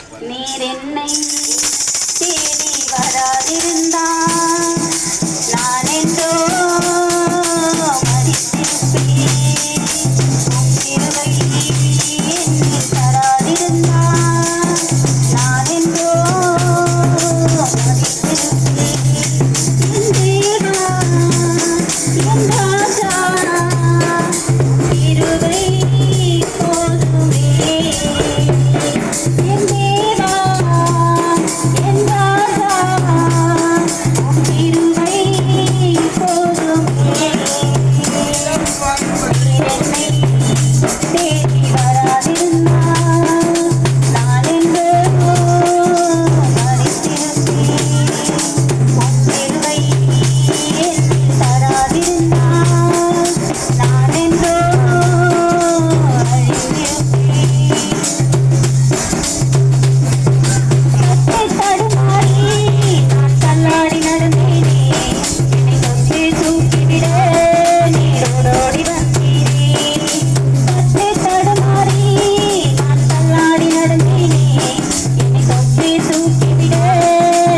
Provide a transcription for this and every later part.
நீர் என்னை தேடி வராதிருந்தால் நான் என்றோ மரித்திருப்பேன். கிருபை என்னை தராதிருந்தால் நான் என்றோ மரித்திருப்பேன். என் தேவா, என் ராஜா, கிருபை போதுமே. என் தேவா, என் ராஜா, கிருபை போதுமே. என்னை தேடி வராதிருந்தால் நான் என்றோ மரித்திருப்பேன். கிருபை என்னை தராதிருந்தால் நான் என்றோ அழிந்திருப்பேன். கட்டை தடுமாறி நான் தள்ளாடி நடந்தேனே, என்னை தொட்டு தூக்கிவிட நீரோடோடி வந்தீரே. கட்டை தடுமாறி நான் தள்ளாடி நடந்தேனே, என்னை தொட்டு தூக்கிவிட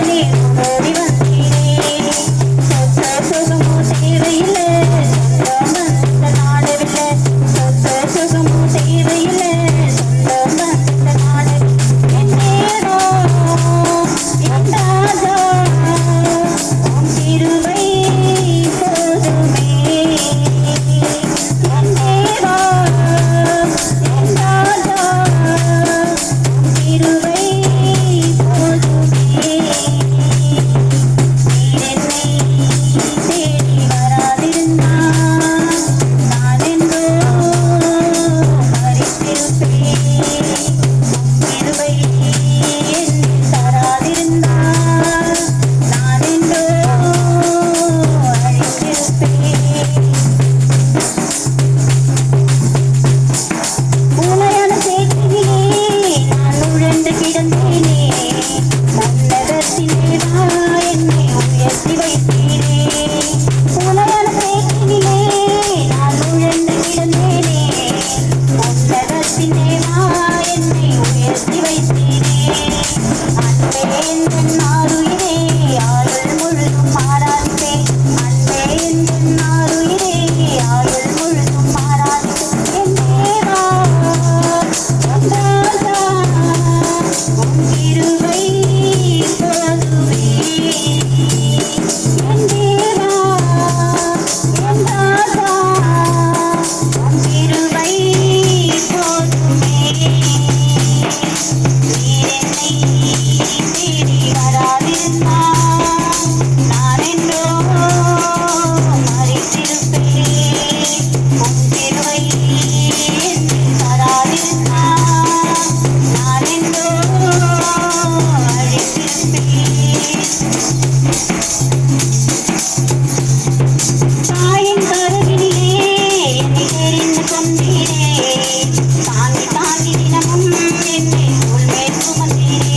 நீரோடோடி வந்தீரே. சொத்த சுகமோ தேவையில்லை, சொந்தம் வந்த நாடவில்லை. சொத்த சுகமோ தேவையில்லை, சொந்தம் வந்த நாடவில்லை. என் தேவா, என் ராஜா, உம் கிருபை போதுமே. என் தேவா, என் ராஜா, உம் கிருபை போதுமே. நீர் என்னை தேடி வராதிருந்தால் நான் என்றோ மரித்திருப்பேன். கிருபை என்னை தராதிருந்தால் நான் என்றோ அழிந்திருப்பேன். உளையான சேற்றிலே நான் உழன்று கிடந்தேனே, உன்னதத்திலே வா என்னை உயர்த்தி வைத்தீரே. உளையான சேற்றிலே நான் உழன்று கிடந்தேனே, உன்னதத்திலே வா என்னை உயர்த்தி வைத்தீரே. அன்பே எந்தன் ஆருயிரே, ஆயுள் முழுதும் ஆராதிப்பேன். அன்பே எந்தன் ஆருயிரே, ஆயுள் முழுதும் ஆராதிப்பேன். என் தேவா, என் ராஜா, உம் கிருபை போதுமே. என் தேவா, என் ராஜா, உம் கிருபை போதுமே. நீர் என்னை தேடி வராதிருந்தால் நான் என்றோ மரித்திருப்பேன். உம் கிருபை என்னை தராதிருந்தால் நான் என்றோ அழிந்திருப்பேன். தாயின் கருவினிலே என்னை தெரிந்து கொண்டீரே, தாங்கி தாங்கி தினமும் என்னை தோள்மேல் சுமந்தீரே.